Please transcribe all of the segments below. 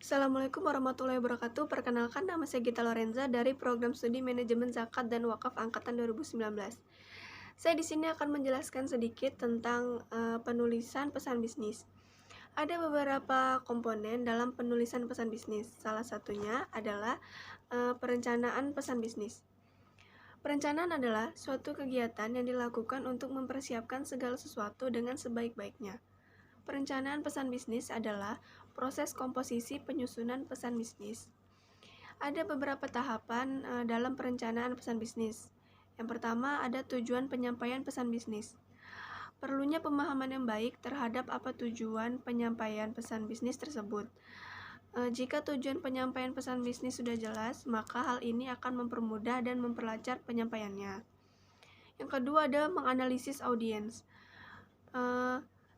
Assalamualaikum warahmatullahi wabarakatuh. Perkenalkan, nama saya Gita Lorenza dari Program Studi Manajemen Zakat dan Wakaf Angkatan 2019. Saya di sini akan menjelaskan sedikit tentang penulisan pesan bisnis. Ada beberapa komponen dalam penulisan pesan bisnis. Salah satunya adalah perencanaan pesan bisnis. Perencanaan adalah suatu kegiatan yang dilakukan untuk mempersiapkan segala sesuatu dengan sebaik-baiknya. Perencanaan pesan bisnis adalah proses komposisi penyusunan pesan bisnis. Ada beberapa tahapan dalam perencanaan pesan bisnis. Yang pertama ada tujuan penyampaian pesan bisnis. Perlunya pemahaman yang baik terhadap apa tujuan penyampaian pesan bisnis tersebut. Jika tujuan penyampaian pesan bisnis sudah jelas, maka hal ini akan mempermudah dan memperlancar penyampaiannya. Yang kedua ada menganalisis audiens.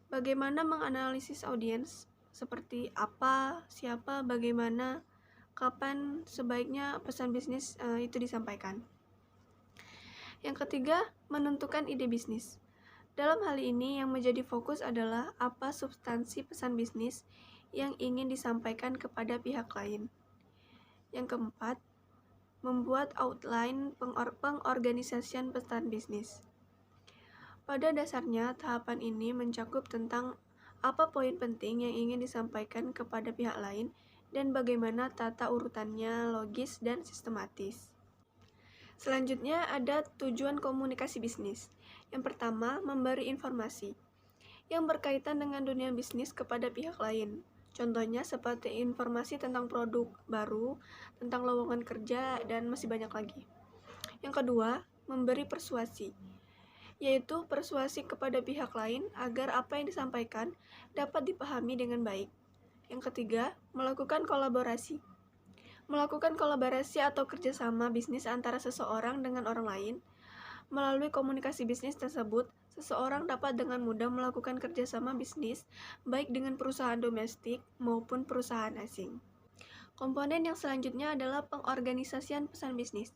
Bagaimana menganalisis audiens? Seperti apa, siapa, bagaimana, kapan sebaiknya pesan bisnis itu disampaikan. Yang ketiga, menentukan ide bisnis. Dalam hal ini yang menjadi fokus adalah apa substansi pesan bisnis yang ingin disampaikan kepada pihak lain. Yang keempat, membuat outline pengorganisasian pesan bisnis. Pada dasarnya, tahapan ini mencakup tentang apa poin penting yang ingin disampaikan kepada pihak lain dan bagaimana tata urutannya logis dan sistematis. Selanjutnya ada tujuan komunikasi bisnis. Yang pertama, memberi informasi yang berkaitan dengan dunia bisnis kepada pihak lain. Contohnya seperti informasi tentang produk baru, tentang lowongan kerja, dan masih banyak lagi. Yang kedua, memberi persuasi, yaitu persuasi kepada pihak lain agar apa yang disampaikan dapat dipahami dengan baik. Yang ketiga, melakukan kolaborasi. Melakukan kolaborasi atau kerjasama bisnis antara seseorang dengan orang lain. Melalui komunikasi bisnis tersebut, seseorang dapat dengan mudah melakukan kerjasama bisnis baik dengan perusahaan domestik maupun perusahaan asing. Komponen yang selanjutnya adalah pengorganisasian pesan bisnis.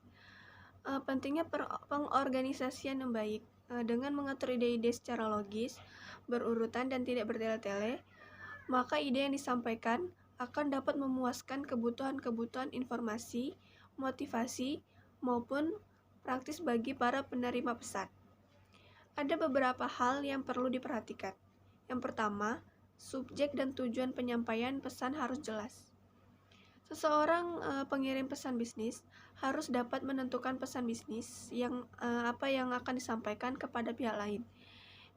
Pentingnya pengorganisasian yang baik. Dengan mengatur ide-ide secara logis, berurutan dan tidak bertele-tele, maka ide yang disampaikan akan dapat memuaskan kebutuhan-kebutuhan informasi, motivasi, maupun praktis bagi para penerima pesan. Ada beberapa hal yang perlu diperhatikan. Yang pertama, subjek dan tujuan penyampaian pesan harus jelas. Seseorang pengirim pesan bisnis harus dapat menentukan pesan bisnis yang apa yang akan disampaikan kepada pihak lain.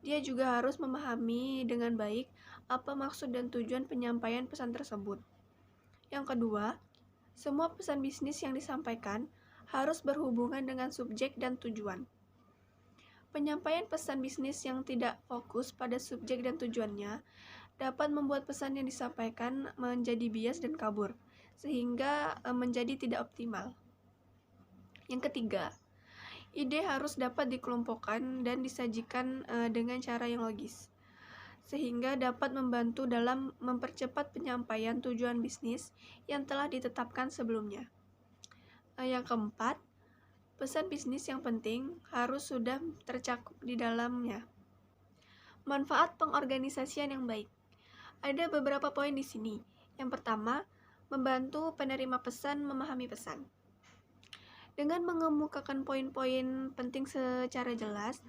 Dia juga harus memahami dengan baik apa maksud dan tujuan penyampaian pesan tersebut. Yang kedua, semua pesan bisnis yang disampaikan harus berhubungan dengan subjek dan tujuan. Penyampaian pesan bisnis yang tidak fokus pada subjek dan tujuannya dapat membuat pesan yang disampaikan menjadi bias dan kabur, sehingga menjadi tidak optimal. Yang ketiga, ide harus dapat dikelompokkan dan disajikan dengan cara yang logis, sehingga dapat membantu dalam mempercepat penyampaian tujuan bisnis yang telah ditetapkan sebelumnya. Yang keempat, pesan bisnis yang penting harus sudah tercakup di dalamnya. Manfaat pengorganisasian yang baik. Ada beberapa poin di sini. Yang pertama, membantu penerima pesan memahami pesan. Dengan mengemukakan poin-poin penting secara jelas,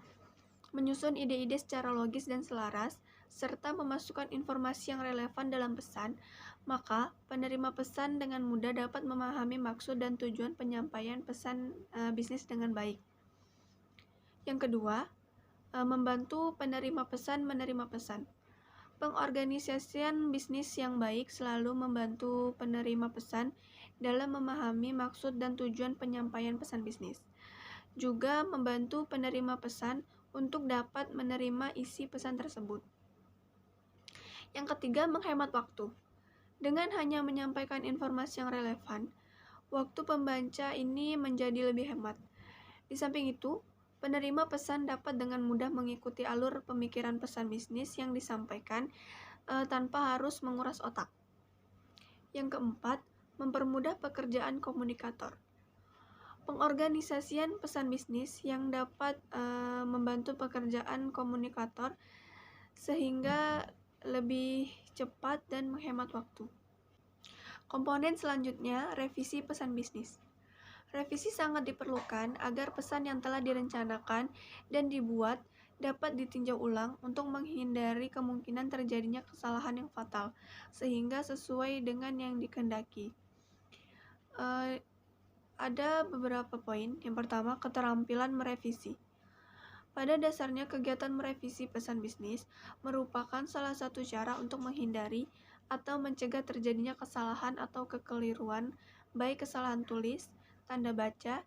menyusun ide-ide secara logis dan selaras, serta memasukkan informasi yang relevan dalam pesan, maka penerima pesan dengan mudah dapat memahami maksud dan tujuan penyampaian pesan bisnis dengan baik. Yang kedua, membantu penerima pesan menerima pesan. Pengorganisasian bisnis yang baik selalu membantu penerima pesan dalam memahami maksud dan tujuan penyampaian pesan bisnis. Juga membantu penerima pesan untuk dapat menerima isi pesan tersebut. Yang ketiga, menghemat waktu. Dengan hanya menyampaikan informasi yang relevan, waktu pembaca ini menjadi lebih hemat. Di samping itu, penerima pesan dapat dengan mudah mengikuti alur pemikiran pesan bisnis yang disampaikan tanpa harus menguras otak. Yang keempat, mempermudah pekerjaan komunikator. Pengorganisasian pesan bisnis yang dapat membantu pekerjaan komunikator sehingga lebih cepat dan menghemat waktu. Komponen selanjutnya, revisi pesan bisnis. Revisi sangat diperlukan agar pesan yang telah direncanakan dan dibuat dapat ditinjau ulang untuk menghindari kemungkinan terjadinya kesalahan yang fatal, sehingga sesuai dengan yang dikehendaki. Ada beberapa poin. Yang pertama, keterampilan merevisi. Pada dasarnya, kegiatan merevisi pesan bisnis merupakan salah satu cara untuk menghindari atau mencegah terjadinya kesalahan atau kekeliruan, baik kesalahan tulis, tanda baca,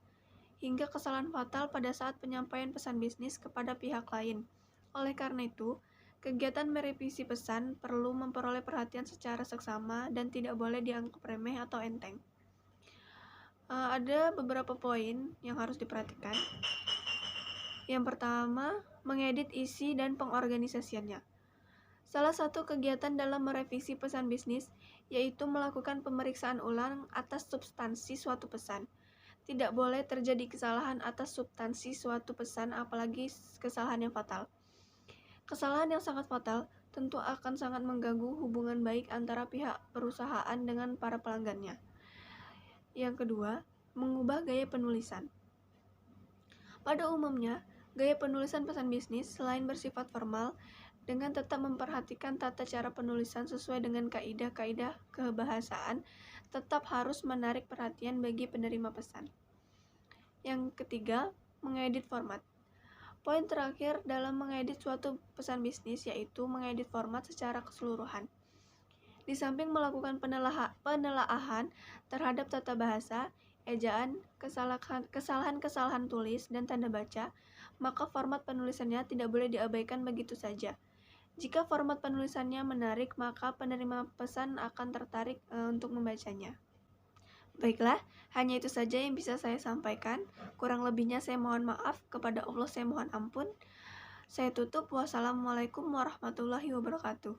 hingga kesalahan fatal pada saat penyampaian pesan bisnis kepada pihak lain. Oleh karena itu, kegiatan merevisi pesan perlu memperoleh perhatian secara seksama dan tidak boleh dianggap remeh atau enteng. Ada beberapa poin yang harus diperhatikan. Yang pertama, mengedit isi dan pengorganisasiannya. Salah satu kegiatan dalam merevisi pesan bisnis yaitu melakukan pemeriksaan ulang atas substansi suatu pesan. Tidak boleh terjadi kesalahan atas substansi suatu pesan, apalagi kesalahan yang fatal. Kesalahan yang sangat fatal tentu akan sangat mengganggu hubungan baik antara pihak perusahaan dengan para pelanggannya. Yang kedua, mengubah gaya penulisan. Pada umumnya, gaya penulisan pesan bisnis selain bersifat formal, dengan tetap memperhatikan tata cara penulisan sesuai dengan kaidah-kaidah kebahasaan, tetap harus menarik perhatian bagi penerima pesan. Yang ketiga, mengedit format. Poin terakhir dalam mengedit suatu pesan bisnis yaitu mengedit format secara keseluruhan. Di samping melakukan penelaahan terhadap tata bahasa, ejaan, kesalahan-kesalahan tulis, dan tanda baca, maka format penulisannya tidak boleh diabaikan begitu saja. Jika format penulisannya menarik, maka penerima pesan akan tertarik untuk membacanya. Baiklah, hanya itu saja yang bisa saya sampaikan. Kurang lebihnya saya mohon maaf, kepada Allah saya mohon ampun. Saya tutup. Wassalamualaikum warahmatullahi wabarakatuh.